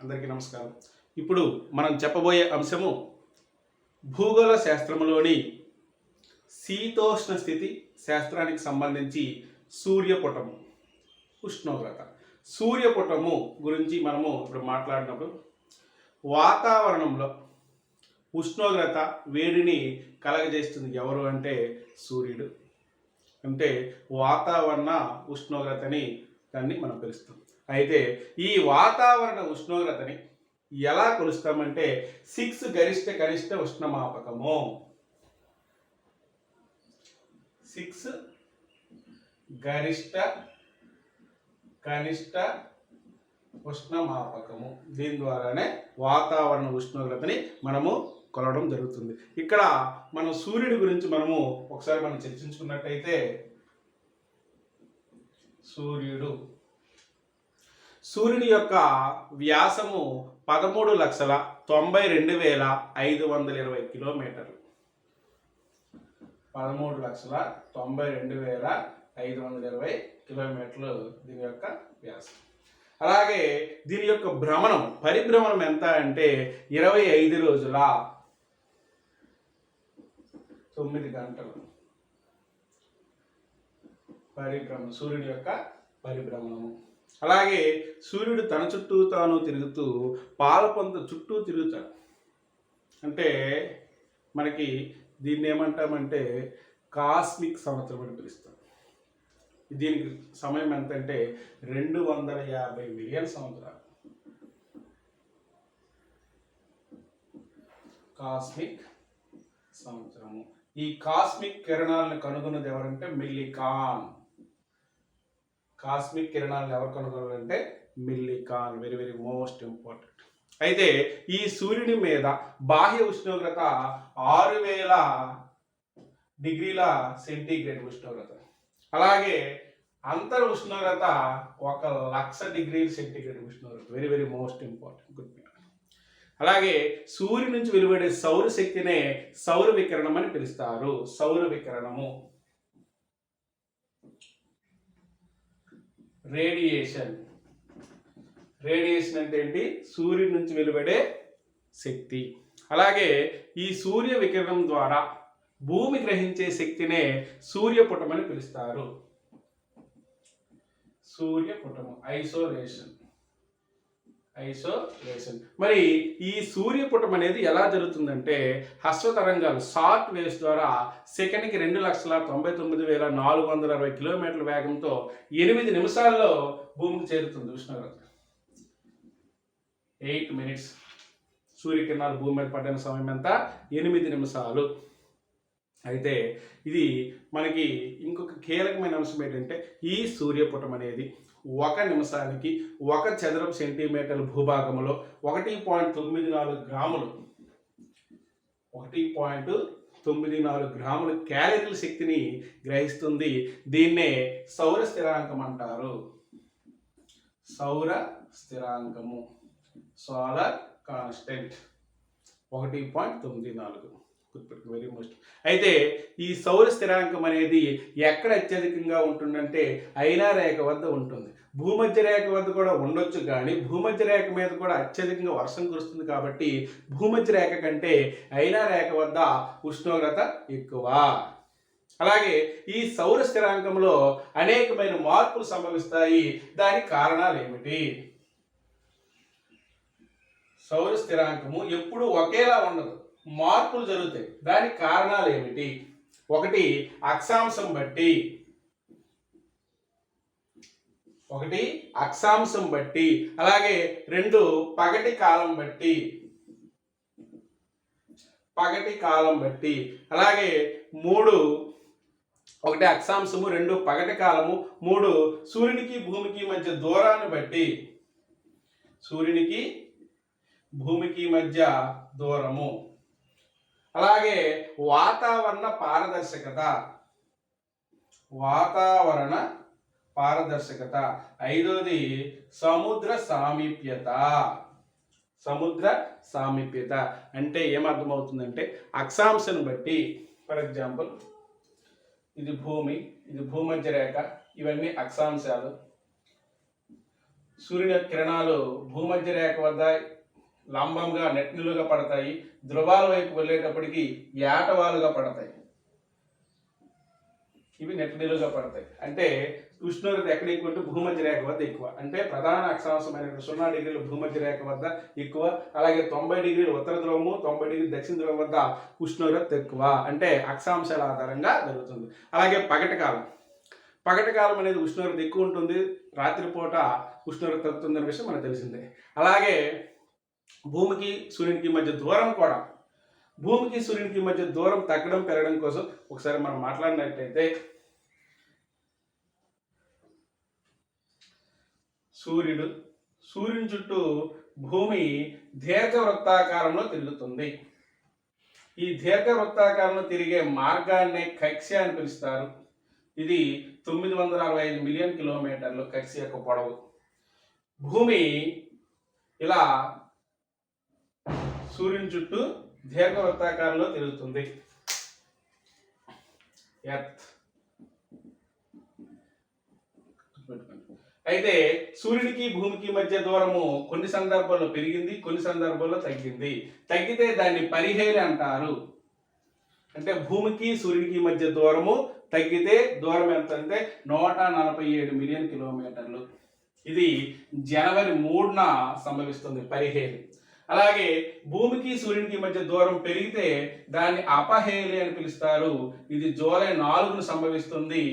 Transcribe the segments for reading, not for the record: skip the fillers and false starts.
అందరికీ నమస్కారం. ఇప్పుడు మనం చెప్పబోయే అంశము భూగోళ శాస్త్రంలోని శీతోష్ణ స్థితి శాస్త్రానికి సంబంధించి సూర్యపుటము ఉష్ణోగ్రత. సూర్యపుటము గురించి మనము ఇప్పుడు మాట్లాడినప్పుడు వాతావరణంలో ఉష్ణోగ్రత వేడిని కలగజేస్తుంది ఎవరు అంటే సూర్యుడు. అంటే వాతావరణ ఉష్ణోగ్రతని దాన్ని మనం పిలుస్తాం. అయితే ఈ వాతావరణ ఉష్ణోగ్రతని ఎలా కొలుస్తామంటే 6 గరిష్ట కనిష్ట ఉష్ణమాపకము. 6 గరిష్ట కనిష్ట ఉష్ణమాపకము. దీని ద్వారానే వాతావరణ ఉష్ణోగ్రతని మనము కొలవడం జరుగుతుంది. ఇక్కడ మనం సూర్యుడి గురించి మనము ఒకసారి మనం చర్చించుకున్నట్టయితే సూర్యుని యొక్క వ్యాసము 13,92,520 కిలోమీటర్లు. 13,92,520 కిలోమీటర్లు దీని యొక్క వ్యాసం. అలాగే దీని యొక్క పరిభ్రమణం ఎంత అంటే 25 రోజుల 9 గంటలు పరిభ్రమణం, సూర్యుని యొక్క పరిభ్రమణము. అలాగే సూర్యుడు తన చుట్టూ తాను తిరుగుతూ పాలపొంత చుట్టూ తిరుగుతాడు. అంటే మనకి దీన్ని ఏమంటామంటే కాస్మిక్ సంవత్సరం అని పిలుస్తాం. దీనికి సమయం ఎంత అంటే 250 మిలియన్ సంవత్సరాలు. కాస్మిక్ సంవత్సరము. ఈ కాస్మిక్ కిరణాలను కనుగొన్నది ఎవరంటే మిల్లికాన్. కాస్మిక్ కిరణాలను ఎవరు కనుగొన్నారంటే Millikan. Very very most important. అయితే ఈ సూర్యుని మీద బాహ్య ఉష్ణోగ్రత 6000 డిగ్రీల సెంటీగ్రేడ్ ఉష్ణోగ్రత. అలాగే అంతర ఉష్ణోగ్రత 1,00,000 డిగ్రీల సెంటీగ్రేడ్ ఉష్ణోగ్రత. Very very most important. Good. అలాగే సూర్యుడి నుంచి వెలువడే సౌర శక్తినే సౌర వికిరణం అని పిలుస్తారు. సౌర వికిరణము. రేడియేషన్ అంటే ఏంటి? సూర్యుడి నుంచి వెలువడే శక్తి. అలాగే ఈ సూర్య వికిరణం ద్వారా భూమి గ్రహించే శక్తినే సూర్యపుటం అని పిలుస్తారు. సూర్యపుటము. ఐసోలేషన్. మరి ఈ సూర్యపుటం అనేది ఎలా జరుగుతుందంటే హర్ష తరంగాలు షార్ట్ వేవ్స్ ద్వారా సెకండ్కి 2,99,460 కిలోమీటర్ల వేగంతో 8 నిమిషాల్లో భూమికి చేరుతుంది ఉష్ణోగ్రత. 8 minutes. సూర్యకిరణాలు భూమి మీద పడిన సమయం ఎంత? 8 నిమిషాలు. అయితే ఇది మనకి ఇంకొక కీలకమైన అంశం ఏంటంటే ఈ సూర్యపుటం అనేది 1 నిమిషానికి 1 చదరపు సెంటీమీటర్ల భూభాగంలో 1.94 గ్రాములు 1.94 గ్రాముల క్యాలరీల శక్తిని గ్రహిస్తుంది. దీన్నే సౌర స్థిరాంకం అంటారు. సౌర స్థిరాంకము. Solar constant 1.94. Very most. అయితే ఈ సౌర స్థిరాంకం అనేది ఎక్కడ అత్యధికంగా ఉంటుందంటే ఐనా రేఖ వద్ద ఉంటుంది. భూమధ్య రేఖ వద్ద కూడా ఉండొచ్చు, కానీ భూమధ్య రేఖ మీద కూడా అత్యధికంగా వర్షం కురుస్తుంది కాబట్టి భూమధ్య రేఖ కంటే ఐనా రేఖ వద్ద ఉష్ణోగ్రత ఎక్కువ. అలాగే ఈ సౌర స్థిరాంకంలో అనేకమైన మార్పులు సంభవిస్తాయి. దానికి కారణాలు ఏమిటి? సౌర స్థిరాంకము ఎప్పుడూ ఒకేలా ఉండదు, మార్పులు జరుగుతాయి. దానికి కారణాలు ఏమిటి? 1 అక్షాంశం బట్టి. 1 అక్షాంశం బట్టి. అలాగే 2 పగటి కాలం బట్టి. అలాగే 3 1 అక్షాంశము, 2 పగటి కాలము, 3 సూర్యునికి భూమికి మధ్య దూరాన్ని బట్టి. సూర్యునికి భూమికి మధ్య దూరము. అలాగే వాతావరణ పారదర్శకత. 5వది సముద్ర సామీప్యత. అంటే ఏమర్థమవుతుందంటే అక్షాంశాన్ని బట్టి, ఫర్ ఎగ్జాంపుల్ ఇది భూమి, ఇది భూమధ్య రేఖ, ఇవన్నీ అక్షాంశాలు. సూర్యుని యొక్క కిరణాలు భూమధ్య రేఖ వద్ద లంబంగా నెట్నులుగా పడతాయి, ధ్రువాల వైపు వెళ్ళేటప్పటికి ఏటవాలుగా పడతాయి. ఇవి నెట్నిలుగా పడతాయి. అంటే ఉష్ణోగ్రత ఎక్కడ ఎక్కువ అంటే భూమధ్య రేఖ వద్ద ఎక్కువ. అంటే ప్రధాన అక్షాంశమైన 0 డిగ్రీలు భూమధ్య రేఖ వద్ద ఎక్కువ. అలాగే 90 డిగ్రీలు ఉత్తర ధ్రువము, 90 డిగ్రీలు దక్షిణ ధ్రువం వద్ద ఉష్ణోగ్రత ఎక్కువ. అంటే అక్షాంశాల ఆధారంగా జరుగుతుంది. అలాగే పగటి కాలం అనేది ఉష్ణోగ్రత ఎక్కువ ఉంటుంది, రాత్రిపూట ఉష్ణోగ్రత తగ్గుతుందనే విషయం మనకు తెలిసిందే. అలాగే భూమికి సూర్యునికి మధ్య దూరం కూడా, భూమికి సూర్యునికి మధ్య దూరం తగ్గడం పెరగడం కోసం ఒకసారి మనం మాట్లాడినట్లయితే సూర్యుని చుట్టూ భూమి దీర్ఘవృత్తాకారంలో తిరుగుతుంది. ఈ దీర్ఘవృత్తాకారంలో తిరిగే మార్గాన్ని కక్ష్య అని పిలుస్తారు. ఇది 965 మిలియన్ కిలోమీటర్లు కక్ష్య యొక్క పొడవు. భూమి ఇలా సూర్యుని చుట్టూ దీర్ఘవృత్తాకారంలో తిరుగుతుంది. ఎర్త్ అయితే సూర్యునికి భూమికి మధ్య దూరము కొన్ని సందర్భాల్లో పెరిగింది, కొన్ని సందర్భాల్లో తగ్గింది. తగ్గితే దాన్ని పరిహేలి అంటారు. అంటే భూమికి సూర్యునికి మధ్య దూరము తగ్గితే దూరం ఎంత అంటే 147 మిలియన్ కిలోమీటర్లు. ఇది జనవరి 3న సంభవిస్తుంది పరిహేలి. అలాగే భూమికి సూర్యునికి మధ్య దూరం పెరిగితే దాన్ని అపహేలి అని పిలుస్తారు. ఇది జూలై 4ను సంభవిస్తుంది.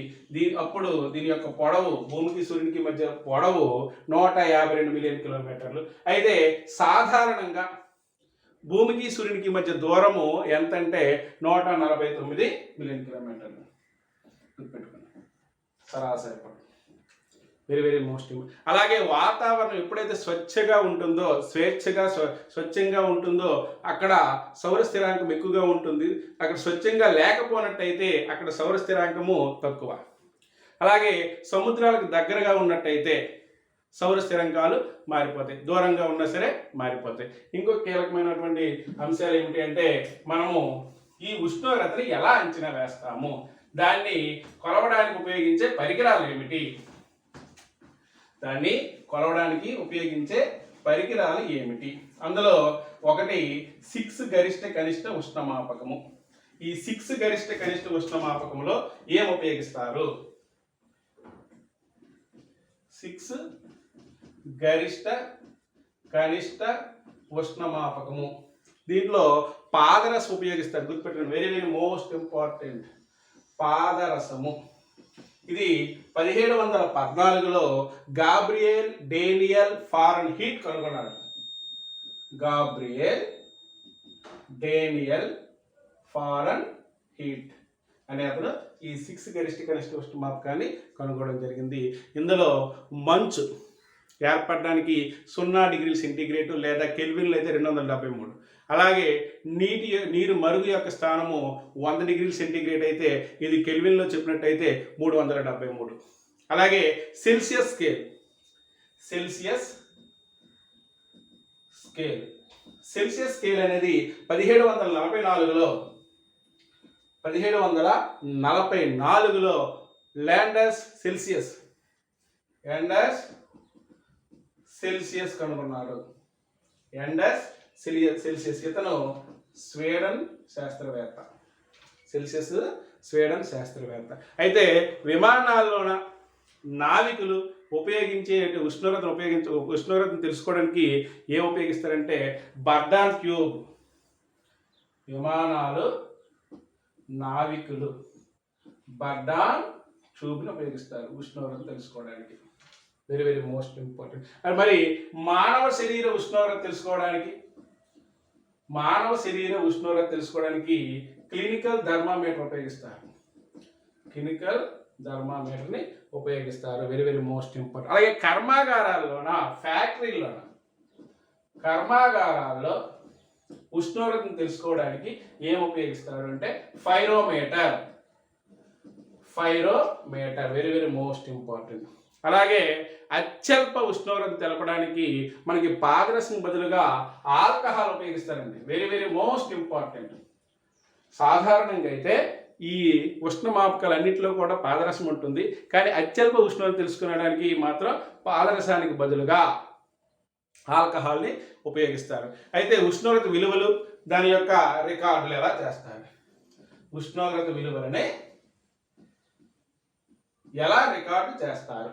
అప్పుడు దీని యొక్క పొడవు, భూమికి సూర్యునికి మధ్య పొడవు 152 మిలియన్ కిలోమీటర్లు. అయితే సాధారణంగా భూమికి సూర్యునికి మధ్య దూరము ఎంతంటే 149 మిలియన్ కిలోమీటర్లు. గుర్తుపెట్టుకోండి, సరాసరి పొడవు. Very very most. అలాగే వాతావరణం ఎప్పుడైతే స్వచ్ఛంగా ఉంటుందో, స్వచ్ఛంగా ఉంటుందో అక్కడ సౌర స్థిరాంకం ఎక్కువగా ఉంటుంది. అక్కడ స్వచ్ఛంగా లేకపోయినట్టయితే అక్కడ సౌర స్థిరాంకము తక్కువ. అలాగే సముద్రాలకు దగ్గరగా ఉన్నట్టయితే సౌర స్థిరాంకాలు మారిపోతాయి, దూరంగా ఉన్నా సరే మారిపోతాయి. ఇంకో కీలకమైనటువంటి అంశాలు ఏమిటి అంటే మనము ఈ ఉష్ణోగ్రతని ఎలా అంచనా వేస్తాము, దాన్ని కొలవడానికి ఉపయోగించే పరికరాలు ఏమిటి, దాన్ని కొలవడానికి ఉపయోగించే పరికరాలు ఏమిటి? అందులో ఒకటి 6 గరిష్ట కనిష్ట ఉష్ణమాపకము. ఈ 6 గరిష్ట కనిష్ట ఉష్ణమాపకములో ఏం ఉపయోగిస్తారు? 6 గరిష్ట కనిష్ట ఉష్ణమాపకము. దీంట్లో పాదరసం ఉపయోగిస్తారు. గుర్తుపెట్టుకోండి, వెరీ వెరీ మోస్ట్ ఇంపార్టెంట్. పాదరసము ఇది 1714లో గాబ్రియల్ డేనియల్ ఫారెన్హీట్ కనుగొన్నాడు. గాబ్రియల్ డేనియల్ ఫారెన్హీట్ అనే అతను ఈ 6 గరిష్ట కనిష్ట ఉష్ణమాపకాన్ని కనుగొనడం జరిగింది. ఇందులో మంచు ఏర్పడడానికి 0 డిగ్రీల సెంటీగ్రేడ్ లేదా కెల్విన్లో అయితే 273. అలాగే నీరు మరుగు యొక్క స్థానము 100 డిగ్రీల సెంటీగ్రేడ్ అయితే ఇది కెల్విన్లో చెప్పినట్టయితే 373. అలాగే సెల్సియస్ స్కేల్ అనేది 1744లో ల్యాండస్ సెల్సియస్ కనుగొన్నాడు. సెల్సియస్ ఇతను స్వీడన్ శాస్త్రవేత్త. అయితే విమానాల్లోన నావికులు ఉపయోగించే ఉష్ణోగ్రతను తెలుసుకోవడానికి ఏం ఉపయోగిస్తారంటే బర్డాన్ ట్యూబ్. విమానాలు నావికులు బర్డాన్ ట్యూబ్ని ఉపయోగిస్తారు ఉష్ణోగ్రత తెలుసుకోవడానికి. Very very most important. మరి మానవ శరీర ఉష్ణోగ్రత తెలుసుకోవడానికి క్లినికల్ థర్మామీటర్ ఉపయోగిస్తారు. Very very most important. అలాగే కర్మాగారాల్లో ఉష్ణోగ్రతను తెలుసుకోవడానికి ఏం ఉపయోగిస్తారు అంటే pyrometer. Very very most important. అలాగే అత్యల్ప ఉష్ణోగ్రత తెలపడానికి మనకి పాదరసం బదులుగా ఆల్కహాల్ ఉపయోగిస్తారండి. Very very most important. సాధారణంగా అయితే ఈ ఉష్ణమాపకాలన్నింటిలో కూడా పాదరసం ఉంటుంది. కానీ అత్యల్ప ఉష్ణోగ్రత తెలుసుకోవడానికి మాత్రం పాదరసానికి బదులుగా ఆల్కహాల్ని ఉపయోగిస్తారు. అయితే ఉష్ణోగ్రత విలువలు దాని యొక్క రికార్డులు ఎలా చేస్తారు? ఉష్ణోగ్రత విలువలని ఎలా రికార్డు చేస్తారు?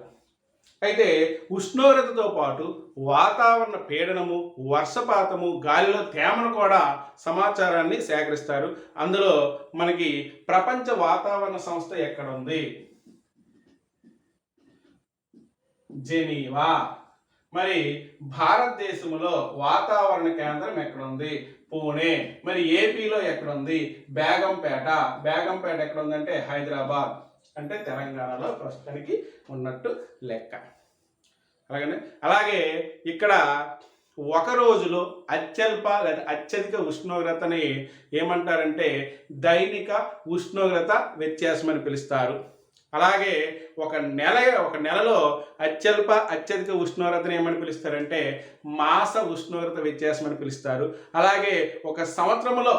అయితే ఉష్ణోగ్రతతో పాటు వాతావరణ పీడనము, వర్షపాతము, గాలిలో తేమను కూడా సమాచారాన్ని సేకరిస్తారు. అందులో మనకి ప్రపంచ వాతావరణ సంస్థ ఎక్కడ ఉంది? జెనీవా. మరి భారతదేశంలో వాతావరణ కేంద్రం ఎక్కడ ఉంది? పూణే. మరి ఏపీలో ఎక్కడ ఉంది? బేగంపేట. బేగంపేట ఎక్కడ ఉందంటే హైదరాబాద్, అంటే తెలంగాణలో ప్రస్తుతానికి ఉన్నట్టు లెక్క. అలాగే ఇక్కడ ఒక రోజులో అత్యల్ప లేదా అత్యధిక ఉష్ణోగ్రతని ఏమంటారంటే దైనిక ఉష్ణోగ్రత వ్యత్యాసం అని పిలుస్తారు. అలాగే ఒక నెలలో అత్యల్ప అత్యధిక ఉష్ణోగ్రతను ఏమని పిలుస్తారంటే మాస ఉష్ణోగ్రత వ్యత్యాసం అని పిలుస్తారు. అలాగే ఒక సంవత్సరంలో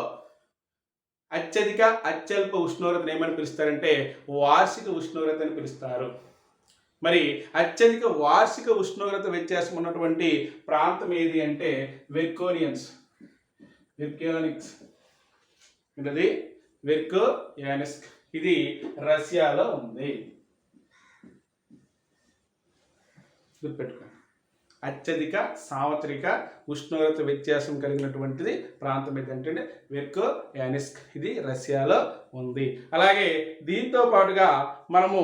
అత్యధిక అత్యల్ప ఉష్ణోగ్రతను ఏమని పిలుస్తారంటే వార్షిక ఉష్ణోగ్రత అని పిలుస్తారు. మరి అత్యధిక వార్షిక ఉష్ణోగ్రత వ్యత్యాసం ఉన్నటువంటి ప్రాంతం ఏది అంటే వెర్కోనియన్స్. ఇది రష్యాలో ఉంది. గుర్తుపెట్టుకోండి. అత్యధిక సాంవత్సరిక ఉష్ణోగ్రత వ్యత్యాసం కలిగినటువంటిది ప్రాంతం ఏంటంటే వెర్కోయానిస్క్. ఇది రష్యాలో ఉంది. అలాగే దీంతో పాటుగా మనము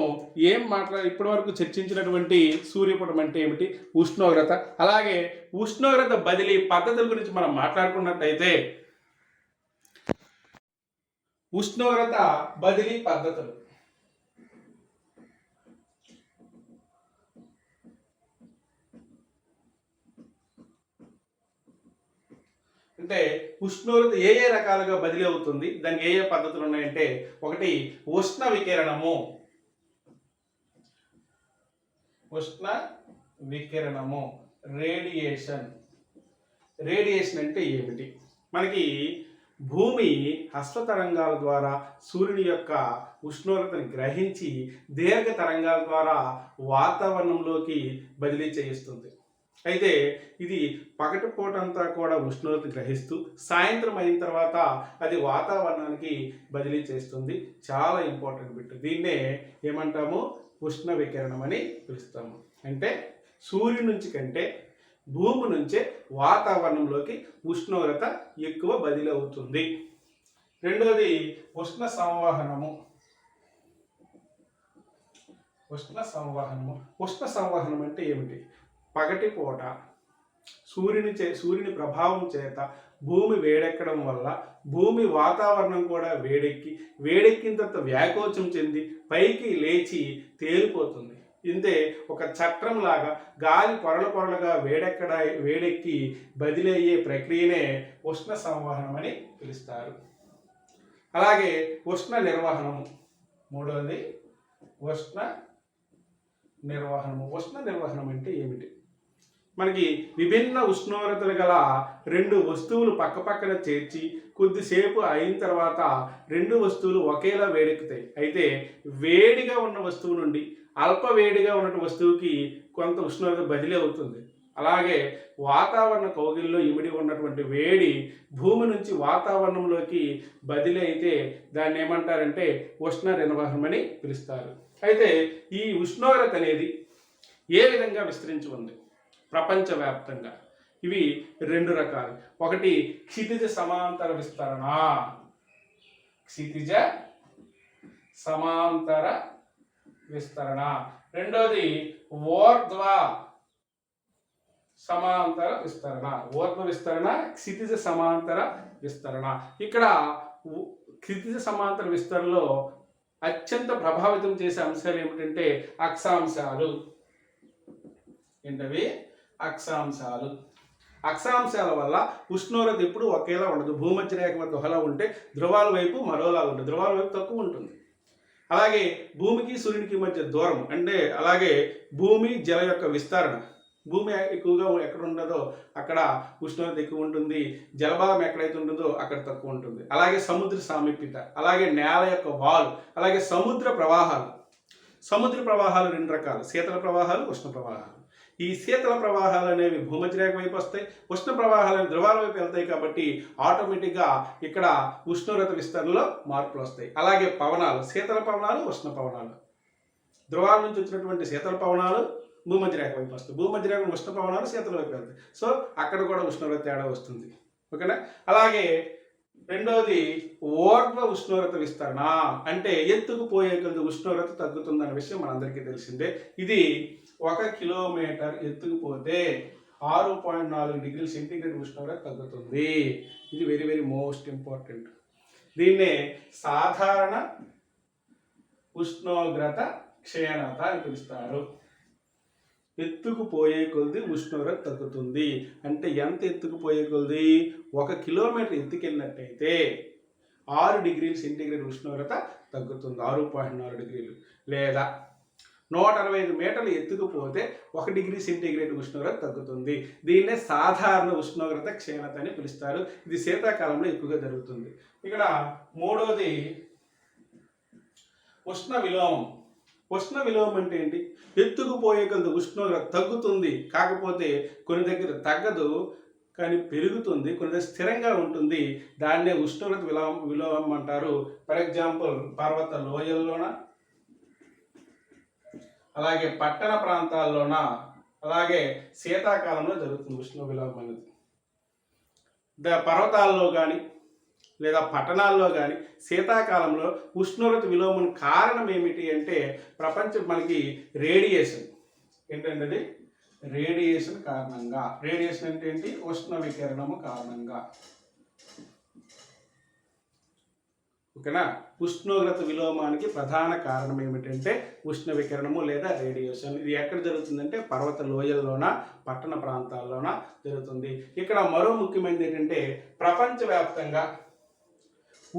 ఇప్పటి వరకు చర్చించినటువంటి సూర్యపటం అంటే ఏమిటి, ఉష్ణోగ్రత, అలాగే ఉష్ణోగ్రత బదిలీ పద్ధతుల గురించి మనం మాట్లాడుకున్నట్టయితే ఉష్ణోగ్రత బదిలీ పద్ధతులు అంటే ఉష్ణోగ్రత ఏ రకాలుగా బదిలీ అవుతుంది, దానికి ఏ పద్ధతులు ఉన్నాయంటే ఒకటి ఉష్ణ వికిరణము. రేడియేషన్ అంటే ఏమిటి? మనకి భూమి హస్త తరంగాల ద్వారా సూర్యుని యొక్క ఉష్ణోగ్రతను గ్రహించి దీర్ఘ తరంగాల ద్వారా వాతావరణంలోకి బదిలీ చేయిస్తుంది. అయితే ఇది పగటిపూటంతా కూడా ఉష్ణోగ్రత గ్రహిస్తూ సాయంత్రం అయిన తర్వాత అది వాతావరణానికి బదిలీ చేస్తుంది. చాలా ఇంపార్టెంట్ బిట్. దీన్నే ఏమంటాము? ఉష్ణ వికిరణం అని పిలుస్తాము. అంటే సూర్యుడి నుంచి కంటే భూమి నుంచే వాతావరణంలోకి ఉష్ణోగ్రత ఎక్కువ బదిలీ అవుతుంది. రెండవది ఉష్ణ సంవహనము. ఉష్ణ సంవహనం అంటే ఏమిటి? పగటిపూట సూర్యుని ప్రభావం చేత భూమి వేడెక్కడం వల్ల భూమి వాతావరణం కూడా వేడెక్కిన తర్వాత వ్యాకోచం చెంది పైకి లేచి తేలిపోతుంది. ఇంతే ఒక చట్రం లాగా గాలి పొరలుగా వేడెక్కి బదిలీ అయ్యే ప్రక్రియనే ఉష్ణ సంవహనం అని పిలుస్తారు. అలాగే ఉష్ణ నిర్వహణము. మూడవది ఉష్ణ నిర్వహణం అంటే ఏమిటి? మనకి విభిన్న ఉష్ణోగ్రతలు గల రెండు వస్తువులు పక్కపక్కన చేర్చి కొద్దిసేపు అయిన తర్వాత రెండు వస్తువులు ఒకేలా వేడెక్కుతాయి. అయితే వేడిగా ఉన్న వస్తువు నుండి అల్ప వేడిగా ఉన్న వస్తువుకి కొంత ఉష్ణోగ్రత బదిలీ అవుతుంది. అలాగే వాతావరణ కౌగిల్లో ఇమిడి ఉన్నటువంటి వేడి భూమి నుంచి వాతావరణంలోకి బదిలీ అయితే దాన్ని ఏమంటారంటే ఉష్ణ నిర్వహణం అని పిలుస్తారు. అయితే ఈ ఉష్ణోగ్రత అనేది ఏ విధంగా విస్తరించి ఉంది ప్రపంచవ్యాప్తంగా? ఇవి రెండు రకాలు. ఒకటి క్షితిజ సమాంతర విస్తరణ, రెండోది ఊర్ధ్వ సమాంతర విస్తరణ. ఊర్ధ్వ విస్తరణ, క్షితిజ సమాంతర విస్తరణ. ఇక్కడ క్షితిజ సమాంతర విస్తరణలో అత్యంత ప్రభావితం చేసే అంశాలు ఏమిటంటే అక్షాంశాలు. ఏంటవి? అక్షాంశాలు. అక్షాంశాల వల్ల ఉష్ణోగ్రత ఎప్పుడు ఒకేలా ఉండదు. భూమధ్య రేఖ వద్ద ఒకలా ఉంటే ధ్రువాల వైపు మరోలా ఉంటుంది, ధ్రువాల వైపు తక్కువ ఉంటుంది. అలాగే భూమికి సూర్యునికి మధ్య దూరం అంటే అలాగే భూమి జల యొక్క విస్తరణ భూమి ఎక్కువగా ఎక్కడ ఉండదో అక్కడ ఉష్ణోగ్రత ఎక్కువ ఉంటుంది, జలభాగం ఎక్కడైతే ఉంటుందో అక్కడ తక్కువ ఉంటుంది. అలాగే సముద్ర సామీప్యత, అలాగే నేల యొక్క వాలు, అలాగే సముద్ర ప్రవాహాలు. సముద్ర ప్రవాహాలు రెండు రకాలు, శీతల ప్రవాహాలు, ఉష్ణ ప్రవాహాలు. ఈ శీతల ప్రవాహాలు అనేవి భూమధ్య రేఖ వైపు వస్తాయి, ఉష్ణ ప్రవాహాలు ధ్రువాల వైపు వెళ్తాయి. కాబట్టి ఆటోమేటిక్గా ఇక్కడ ఉష్ణోగ్రత విస్తరణలో మార్పులు వస్తాయి. అలాగే పవనాలు, శీతల పవనాలు, ఉష్ణ పవనాలు. ధ్రువాల నుంచి వచ్చినటువంటి శీతల పవనాలు భూమధ్య రేఖ వైపు వస్తాయి, భూమధ్య రేఖ ఉష్ణ పవనాలు శీతల వైపు వెళ్తాయి. సో అక్కడ కూడా ఉష్ణోగ్రత తేడా వస్తుంది. ఓకేనా. అలాగే రెండోది ఊర్ధ్వ ఉష్ణోగ్రత విస్తరణ, అంటే ఎత్తుకు పోయే కొద్ది ఉష్ణోగ్రత తగ్గుతుందన్న విషయం మనందరికీ తెలిసిందే. ఇది 1 కిలోమీటర్ ఎత్తుకు పోతే 6.4 డిగ్రీల సెంటీగ్రేడ్ ఉష్ణోగ్రత తగ్గుతుంది. ఇది వెరీ వెరీ మోస్ట్ ఇంపార్టెంట్. దీన్నే సాధారణ ఉష్ణోగ్రత క్షీణత అని పిలుస్తారు. ఎత్తుకు పోయే కొద్ది ఉష్ణోగ్రత తగ్గుతుంది అంటే ఎంత ఎత్తుకు పోయే కొద్ది? 1 కిలోమీటర్ ఎత్తుకెళ్ళినట్టయితే 6 డిగ్రీల సెంటీగ్రేడ్ ఉష్ణోగ్రత తగ్గుతుంది, 6.4 డిగ్రీలు. లేదా 165 మీటర్లు ఎత్తుకు పోతే 1 డిగ్రీ సెంటీగ్రేడ్ ఉష్ణోగ్రత తగ్గుతుంది. దీన్నే సాధారణ ఉష్ణోగ్రత క్షీణత అని పిలుస్తారు. ఇది శీతాకాలంలో ఎక్కువగా జరుగుతుంది. ఇక్కడ మూడోది ఉష్ణ విలోమం. ఉష్ణ విలోమం అంటే ఏంటి? ఎత్తుకు పోయే కొద్ది ఉష్ణోగ్రత తగ్గుతుంది, కాకపోతే కొన్ని దగ్గర తగ్గదు కానీ పెరుగుతుంది, కొన్ని దగ్గర స్థిరంగా ఉంటుంది. దాన్నే ఉష్ణోగ్రత విలోమం అంటారు. ఫర్ ఎగ్జాంపుల్ పర్వత లోయల్లోన, అలాగే పట్టణ ప్రాంతాల్లోన, అలాగే శీతాకాలంలో జరుగుతుంది ఉష్ణ విలోమం అనేది. పర్వతాల్లో కానీ లేదా పట్టణాల్లో కానీ శీతాకాలంలో ఉష్ణోగ్రత విలోమం కారణం ఏమిటి అంటే ప్రపంచం మనకి రేడియేషన్. ఏంటంటే రేడియేషన్ కారణంగా. రేడియేషన్ అంటే ఏంటి? ఉష్ణ వికిరణము కారణంగా. ఓకేనా. ఉష్ణోగ్రత విలోమానికి ప్రధాన కారణం ఏమిటంటే ఉష్ణ వికిరణము లేదా రేడియేషన్. ఇది ఎక్కడ జరుగుతుందంటే పర్వత లోయల్లోన, పట్టణ ప్రాంతాల్లోన జరుగుతుంది. ఇక్కడ మరో ముఖ్యమైనది ఏంటంటే ప్రపంచవ్యాప్తంగా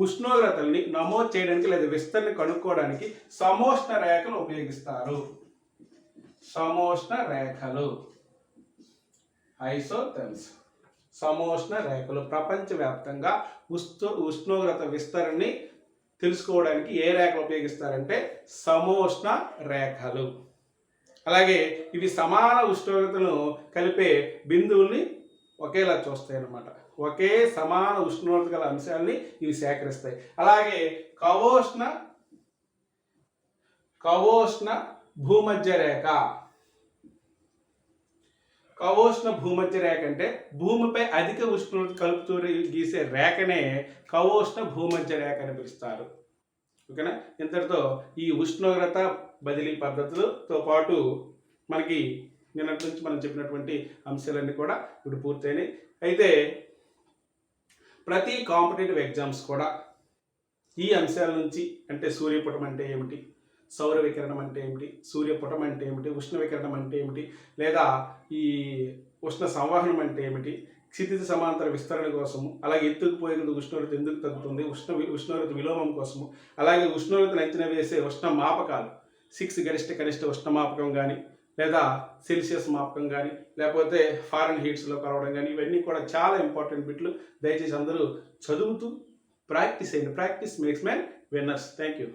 ఉష్ణోగ్రతల్ని నమోదు చేయడానికి లేదా విస్తరణ కనుక్కోవడానికి సమోష్ణ రేఖలు ఉపయోగిస్తారు. సమోష్ణ రేఖలు, ఐసోథెర్మ్స్. సమోష్ణ రేఖలు ప్రపంచవ్యాప్తంగా ఉష్ణోగ్రత విస్తరణని తెలుసుకోవడానికి ఏ రేఖలు ఉపయోగిస్తారంటే సమోష్ణ రేఖలు. అలాగే ఇవి సమాన ఉష్ణోగ్రతను కలిపే బిందువుల్ని ఒకేలా చూస్తాయి అన్నమాట. ఒకే సమాన ఉష్ణోగ్రత గల అంశాలని ఇవి సేకరిస్తాయి. అలాగే కవోష్ణ భూమధ్య రేఖ. కవోష్ణ భూమధ్య రేఖ అంటే భూమిపై అధిక ఉష్ణోగ్రత కలుపుతూ గీసే రేఖనే కవోష్ణ భూమధ్య రేఖ అని పిలుస్తారు. ఓకేనా. ఇంతటితో ఈ ఉష్ణోగ్రత బదిలీ పద్ధతులతో పాటు మనకి నిన్నటి నుంచి మనం చెప్పినటువంటి అంశాలన్నీ కూడా ఇప్పుడు పూర్తయినాయి. అయితే ప్రతి కాంపిటేటివ్ ఎగ్జామ్స్ కూడా ఈ అంశాల నుంచి, అంటే సూర్యపుటం అంటే ఏమిటి, సౌర వికిరణం అంటే ఏమిటి, సూర్యపుటం అంటే ఏమిటి, ఉష్ణ వికిరణం అంటే ఏమిటి, లేదా ఈ ఉష్ణ సంవహనం అంటే ఏమిటి, క్షితిజ సమాంతర విస్తరణ కోసము, అలాగే ఎత్తుకు పోయే ఉష్ణోగ్రత ఎందుకు తగ్గుతుంది, ఉష్ణోగ్రత విలోమం కోసము, అలాగే ఉష్ణోగ్రతను అంచనా వేసే ఉష్ణ మాపకాలు, 6 గరిష్ట కనిష్ట ఉష్ణ మాపకం కానీ, లేదా సెల్సియస్ మాపకం కానీ, లేకపోతే ఫారెన్ హీట్స్లో కలవడం కానీ, ఇవన్నీ కూడా చాలా ఇంపార్టెంట్ బిట్లు. దయచేసి అందరూ చదువుతూ ప్రాక్టీస్ చేయండి. Practice makes man winners. Thank you.